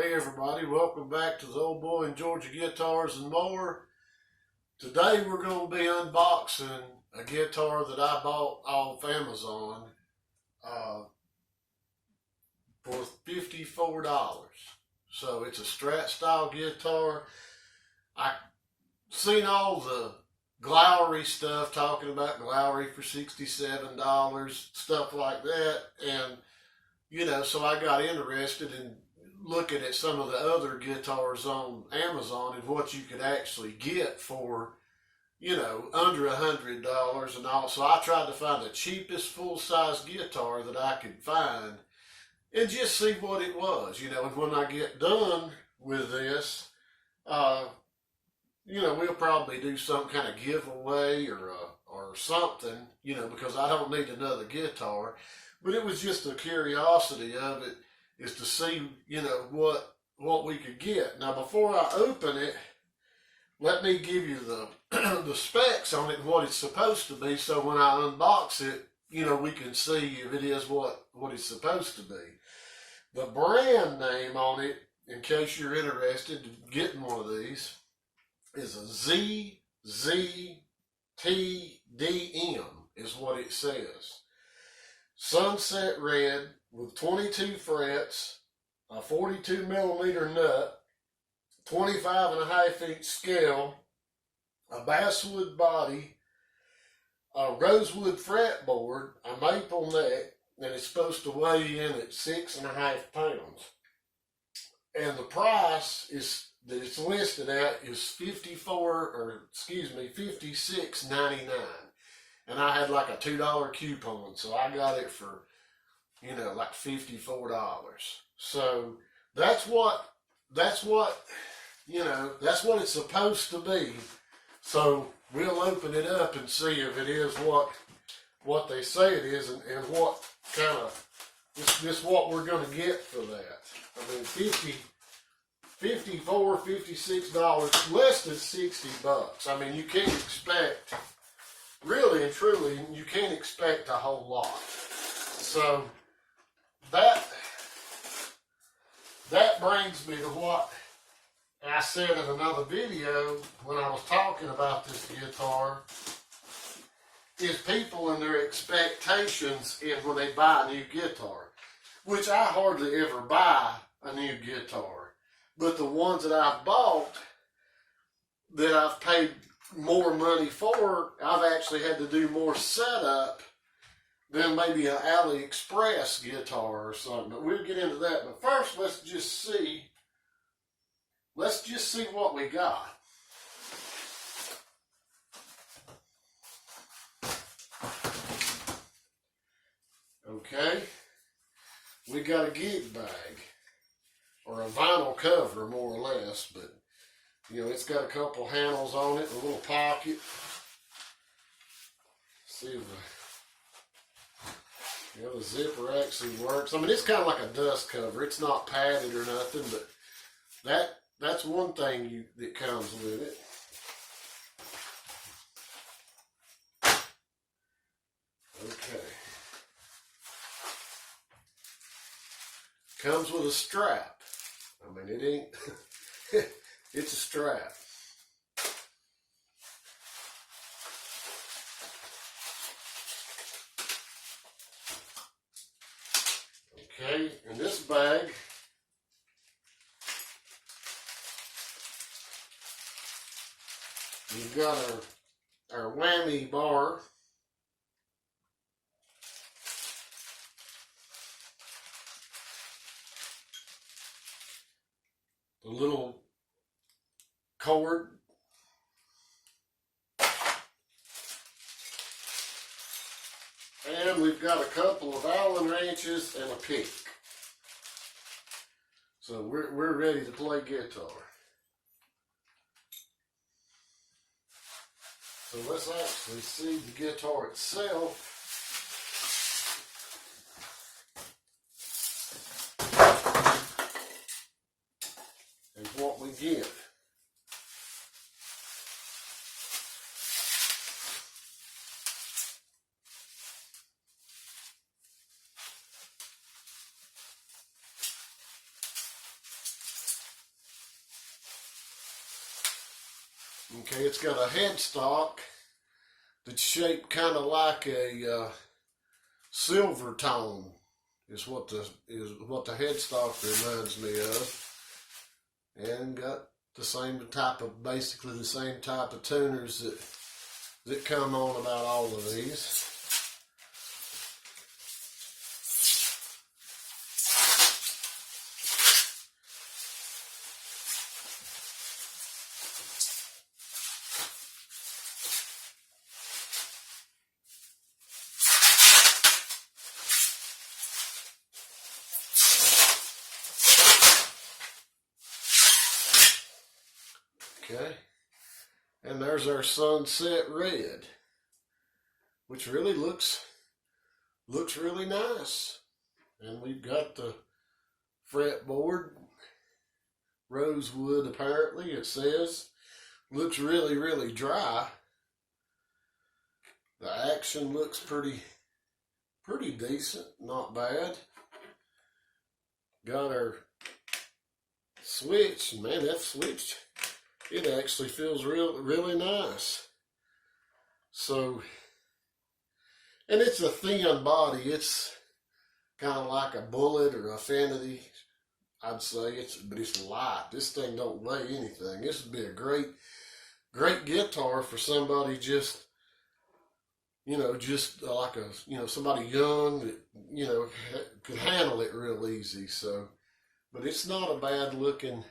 Hey everybody, welcome back to the Old Boy and Georgia Guitars and More. Today we're going to be unboxing a guitar that I bought off Amazon for $54. So it's a Strat style guitar. I seen all the Glowery stuff talking about Glowery for $67, stuff like that, and so I got interested in looking at some of the other guitars on Amazon and what you could actually get for, under $100 and all. So I tried to find the cheapest full-size guitar that I could find and just see what it was, and when I get done with this, we'll probably do some kind of giveaway or something, because I don't need another guitar. But it was just a curiosity of it, is to see, what we could get. Now, before I open it, let me give you the the specs on it and what it's supposed to be, so when I unbox it, we can see if it is what it's supposed to be. The brand name on it, in case you're interested in getting one of these, is a ZZTDM, is what it says. Sunset red with 22 frets, a 42 millimeter nut, 25.5 inch scale, a basswood body, a rosewood fretboard, a maple neck, and it's supposed to weigh in at 6.5 pounds. And the price that it's listed at is $56.99. And I had like a $2 coupon, so I got it for, like $54. So that's what it's supposed to be. So we'll open it up and see if it is what they say it is, and what kind of this what we're going to get for that. I mean, $56, less than $60. I mean, you can't expect, really and truly, you can't expect a whole lot. So that brings me to what I said in another video when I was talking about this guitar, is people and their expectations when they buy a new guitar, which I hardly ever buy a new guitar. But the ones that I've bought, that I've paid more money for, I've actually had to do more setup than maybe an AliExpress guitar or something. But we'll get into that. But first, let's just see what we got. Okay, we got a gig bag, or a vinyl cover, more or less, but it's got a couple handles on it, a little pocket. See if the zipper actually works. I mean, it's kind of like a dust cover. It's not padded or nothing, but that's one thing that comes with it. Okay. Comes with a strap. I mean, it ain't, it's a strap. Okay, in this bag, we've got our whammy bar. The little cord. And we've got a couple of Allen wrenches and a pick. So we're ready to play guitar. So let's actually see the guitar itself. And what we get. Okay, it's got a headstock that's shaped kind of like a silver tone. Is what the headstock reminds me of, and got the same type of, basically the same type of tuners that come on about all of these. Okay, and there's our sunset red, which really looks really nice. And we've got the fretboard, rosewood apparently, it says. Looks really dry. The action looks pretty decent, not bad. Got our switch, and man, that switch, it actually feels really nice. So, and it's a thin body. It's kind of like a Bullet or Affinity, I'd say. But it's light. This thing don't weigh anything. This would be a great guitar for somebody just like somebody young that, could handle it real easy. So, but it's not a bad looking,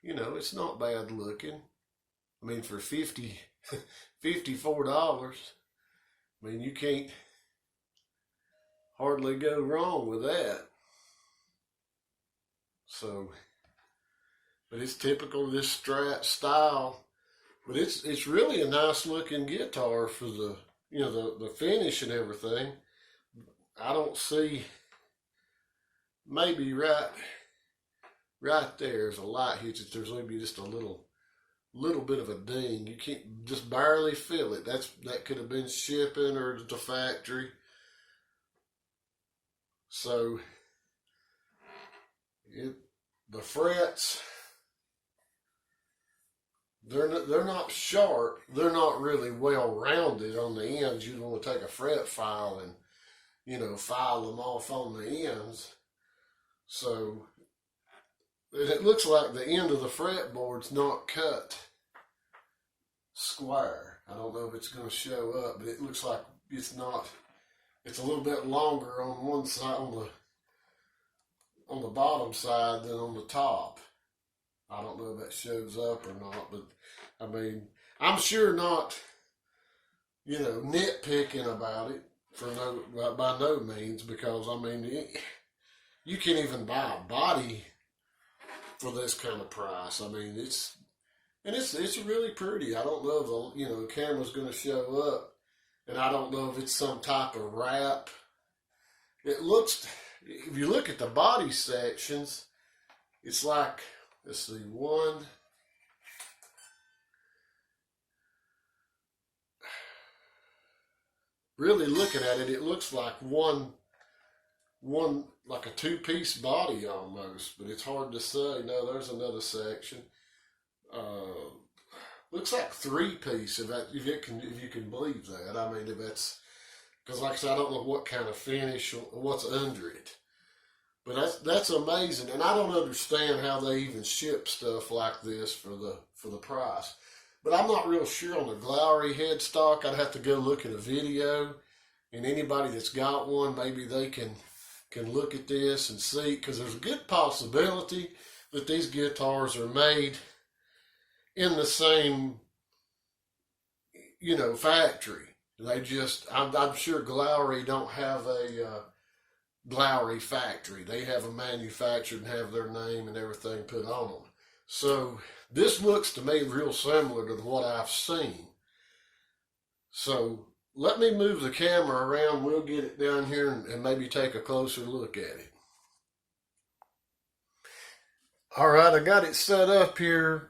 it's not bad looking. I mean, for $54, I mean, you can't hardly go wrong with that. So, but it's typical of this Strat style. But it's really a nice looking guitar for the the finish and everything. I don't see, maybe right there's a light hits it. There's maybe just a little bit of a ding. You can't, just barely feel it. That could have been shipping or the factory. So the frets, they're not sharp. They're not really well rounded on the ends. You'd want to take a fret file and file them off on the ends. So it looks like the end of the fretboard's not cut square. I don't know if it's going to show up, but it looks like it's not. It's a little bit longer on one side, on the bottom side, than on the top. I don't know if that shows up or not, but I mean, I'm sure not, nitpicking about it by no means, because I mean, you can't even buy a body for this kind of price. I mean, it's really pretty. I don't know if the camera's going to show up, and I don't know if it's some type of wrap. It looks, if you look at the body sections, it's like, let's see, one, really looking at it, it looks like one like a two-piece body almost, but it's hard to say. No, there's another section. Looks like three-piece, if you can believe that. I mean, if that's, because like I said, I don't know what kind of finish or what's under it. But that's amazing, and I don't understand how they even ship stuff like this for the price. But I'm not real sure on the Glowery headstock. I'd have to go look at a video, and anybody that's got one, maybe they can look at this and see, because there's a good possibility that these guitars are made in the same factory. They just, I'm sure Glowery don't have a Glowery factory. They have a manufacturer and have their name and everything put on them. So this looks to me real similar to what I've seen. So let me move the camera around. We'll get it down here and maybe take a closer look at it. All right, I got it set up here.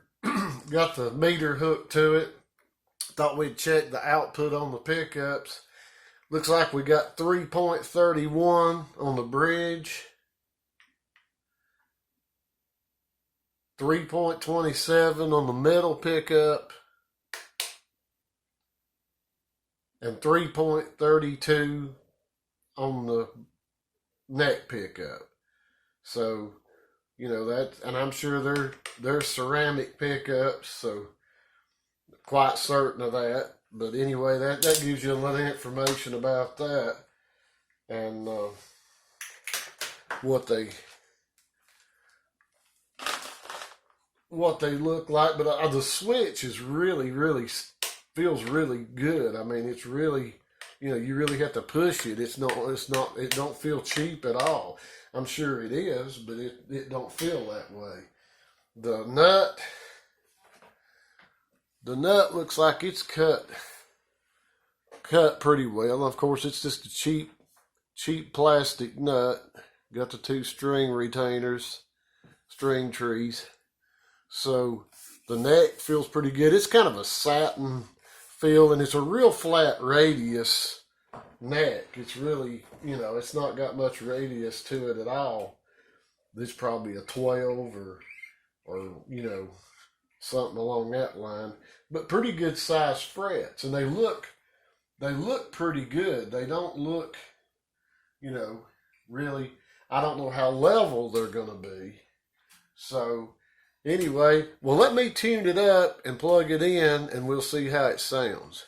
Got the meter hooked to it. Thought we'd check the output on the pickups. Looks like we got 3.31 on the bridge. 3.27 on the middle pickup, and 3.32 on the neck pickup. So, you know, that, and I'm sure they're ceramic pickups, so quite certain of that. But anyway, that gives you a little information about that, and what they look like. But the switch is really feels really good. I mean, it's really, you know, you really have to push it. It don't feel cheap at all. I'm sure it is, but it don't feel that way. The nut looks like it's cut pretty well. Of course, it's just a cheap plastic nut. Got the 2 string retainers, string trees. So the neck feels pretty good. It's kind of a satin feel, and it's a real flat radius neck. It's really, you know, it's not got much radius to it at all. This probably a 12 or you know, something along that line. But pretty good size frets, and they look pretty good. They don't look, you know, really, I don't know how level they're going to be. So anyway, well, let me tune it up and plug it in, and we'll see how it sounds.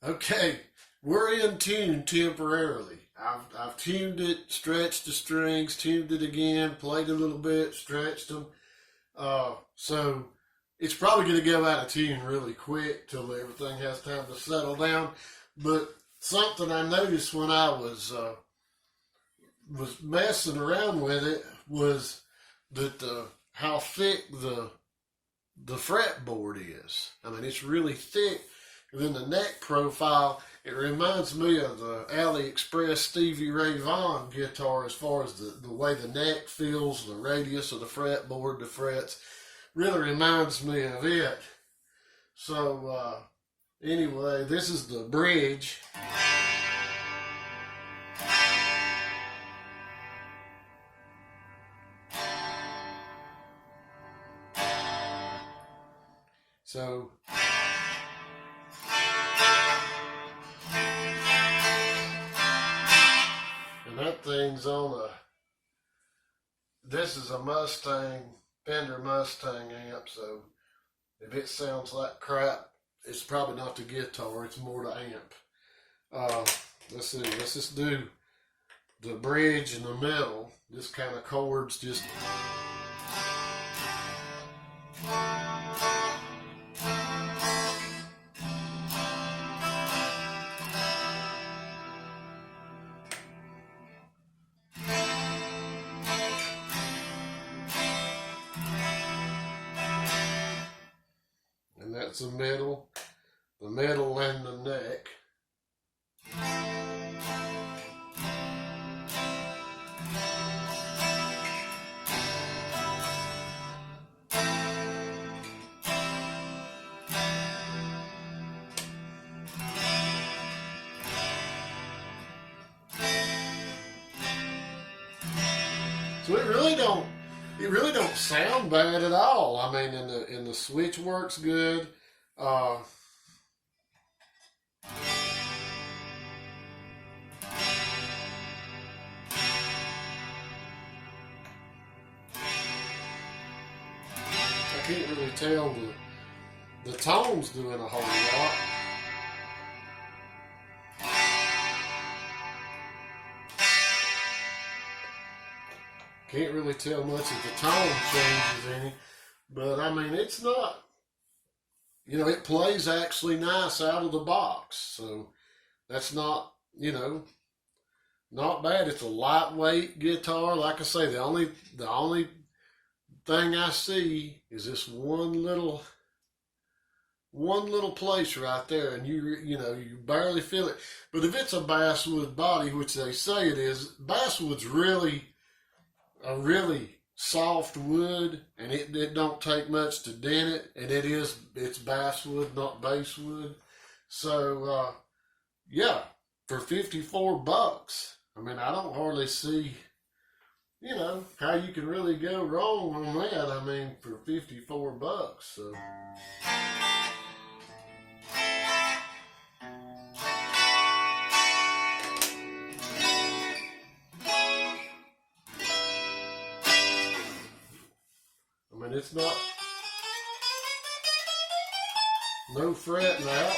Okay, we're in tune temporarily. I've tuned it, stretched the strings, tuned it again, played a little bit, stretched them. So it's probably going to go out of tune really quick till everything has time to settle down. But something I noticed when I was messing around with it was that how thick the fretboard is. I mean, it's really thick. And then the neck profile, it reminds me of the AliExpress Stevie Ray Vaughan guitar as far as the way the neck feels, the radius of the fretboard, the frets. Really reminds me of it. So anyway, this is the bridge. So and that thing's on this is a Mustang, Fender Mustang amp, so if it sounds like crap, it's probably not the guitar, it's more the amp. Let's see, let's just do the bridge in the middle. This kind of chords just... And that's the middle and the neck. So it really don't sound bad at all. I mean, and the switch works good. I can't really tell the tone's doing a whole lot. Can't really tell much if the tone changes any, but I mean, it's not, you know, it plays actually nice out of the box, so that's not, you know, not bad. It's a lightweight guitar. Like I say, the only thing I see is this one little place right there, and you know, you barely feel it. But if it's a basswood body, which they say it is, basswood's really a really soft wood, and it don't take much to dent it, and it's basswood, not basswood. So yeah, for $54, I mean, I don't hardly see you know, how you can really go wrong on that. I mean, for $54. So. I mean, it's not, no fretting out.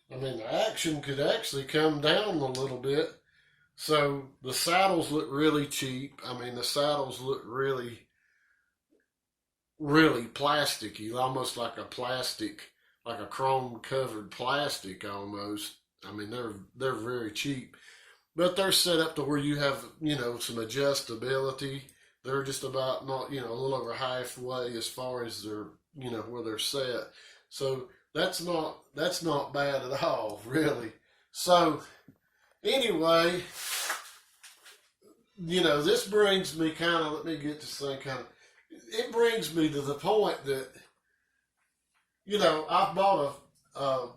I mean, the action could actually come down a little bit. So the saddles look really cheap. I mean, the saddles look really, really plasticky, almost like a plastic, like a chrome covered plastic almost. I mean, they're very cheap, but they're set up to where you have, you know, some adjustability. They're just about not, you know, a little over halfway as far as their, you know, where they're set. So that's not bad at all, really. So anyway, you know, this brings me kind of, let me get this thing kind of, it brings me to the point that, you know, I bought a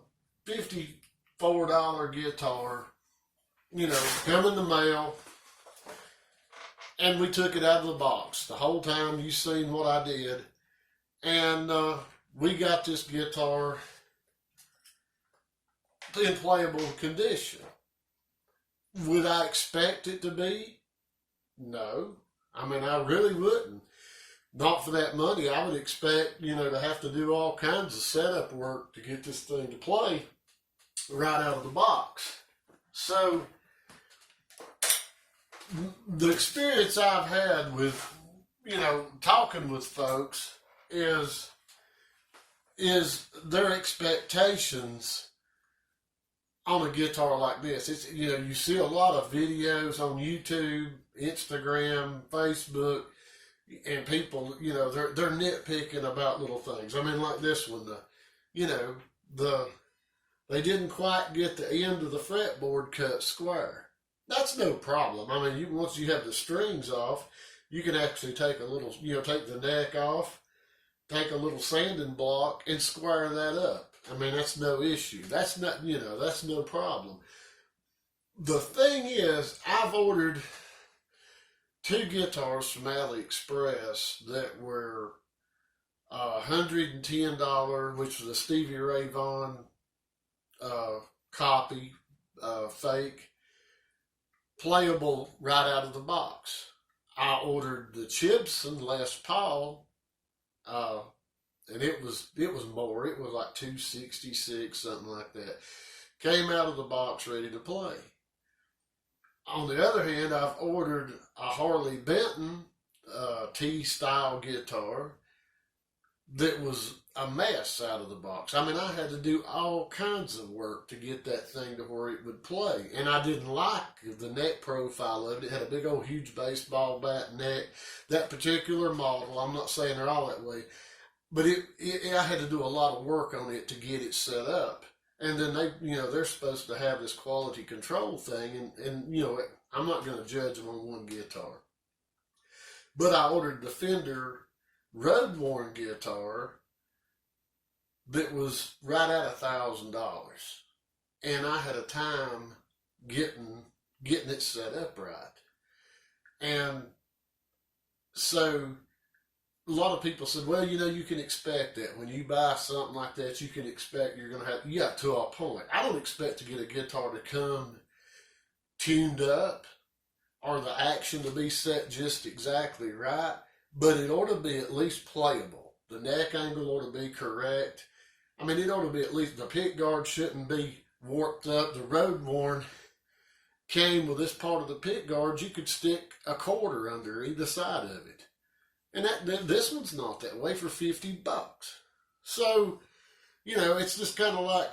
$54 guitar, you know, come in the mail, and we took it out of the box. The whole time you seen what I did. And we got this guitar in playable condition. Would I expect it to be? No. I mean, I really wouldn't. Not for that money. I would expect, you know, to have to do all kinds of setup work to get this thing to play right out of the box. So, the experience I've had with, you know, talking with folks is their expectations on a guitar like this. It's, you know, you see a lot of videos on YouTube, Instagram, Facebook, and people, you know, they're nitpicking about little things. I mean, like this one, you know, they didn't quite get the end of the fretboard cut square. That's no problem. I mean, once you have the strings off, you can actually take a little, you know, take the neck off, take a little sanding block, and square that up. I mean, that's no issue. That's not, you know, that's no problem. The thing is, I've ordered 2 guitars from AliExpress that were $110, which was a Stevie Ray Vaughan copy, fake, playable right out of the box. I ordered the Chibson Les Paul, and it was more. It was like $266, something like that. Came out of the box ready to play. On the other hand, I've ordered a Harley Benton T-style guitar that was a mess out of the box. I mean, I had to do all kinds of work to get that thing to where it would play. And I didn't like the neck profile of it. It had a big old huge baseball bat neck. That particular model, I'm not saying they're all that way, but I had to do a lot of work on it to get it set up. And then they're supposed to have this quality control thing, and you know, I'm not going to judge them on one guitar. But I ordered the Fender road worn guitar that was right at $1,000, and I had a time getting it set up right. And so a lot of people said, well, you know, you can expect that. When you buy something like that, you can expect you're going to have, yeah, to a point. I don't expect to get a guitar to come tuned up or the action to be set just exactly right, but it ought to be at least playable. The neck angle ought to be correct. I mean, it ought to be at least, the pick guard shouldn't be warped up. The road worn came with this part of the pick guard. You could stick a quarter under either side of it. And this one's not that way for $50. So, you know, it's just kind of like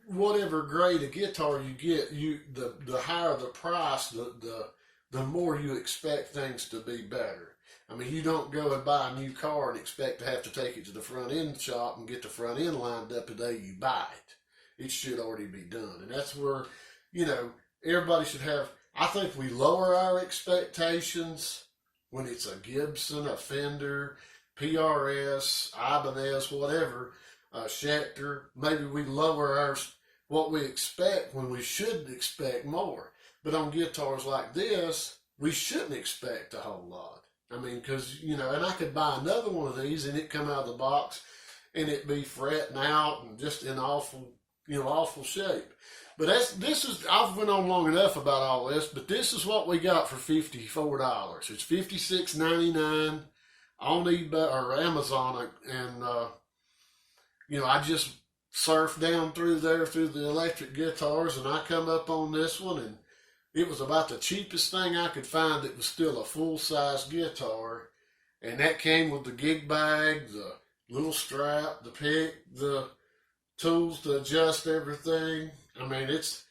whatever grade of guitar you get, the higher the price, the more you expect things to be better. I mean, you don't go and buy a new car and expect to have to take it to the front end shop and get the front end lined up the day you buy it. It should already be done. And that's where, you know, everybody should have, I think we lower our expectations when it's a Gibson, a Fender, PRS, Ibanez, whatever, Schecter. Maybe we lower what we expect when we should expect more. But on guitars like this, we shouldn't expect a whole lot. I mean, because, you know, and I could buy another one of these and it come out of the box and it be fretting out and just in awful, you know, awful shape. But I've went on long enough about all this, but this is what we got for $54. It's $56.99 on eBay or Amazon, and you know, I just surfed down through there through the electric guitars, and I come up on this one, and it was about the cheapest thing I could find that was still a full-size guitar, and that came with the gig bag, the little strap, the pick, the tools to adjust everything. I mean, it's,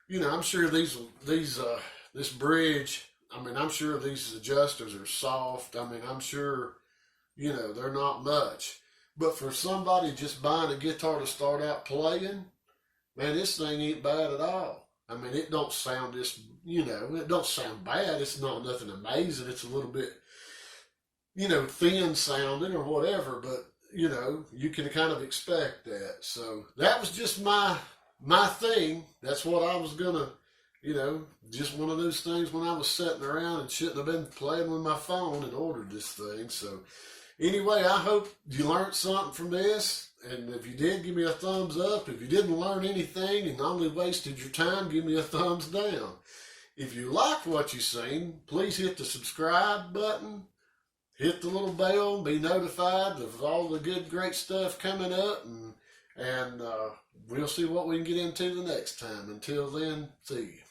you know, I'm sure this bridge, I mean, I'm sure these adjusters are soft. I mean, I'm sure, you know, they're not much. But for somebody just buying a guitar to start out playing, man, this thing ain't bad at all. I mean, it don't sound this, you know, it don't sound bad. It's not nothing amazing. It's a little bit, you know, thin sounding or whatever, but, you know, you can kind of expect that. So that was just my thing. That's what I was gonna, you know, just one of those things when I was sitting around and shouldn't have been playing with my phone and ordered this thing. So anyway, I hope you learned something from this. And if you did, give me a thumbs up. If you didn't learn anything and only wasted your time, give me a thumbs down. If you liked what you seen, please hit the subscribe button. Hit the little bell and be notified of all the good, great stuff coming up. And we'll see what we can get into the next time. Until then, see you.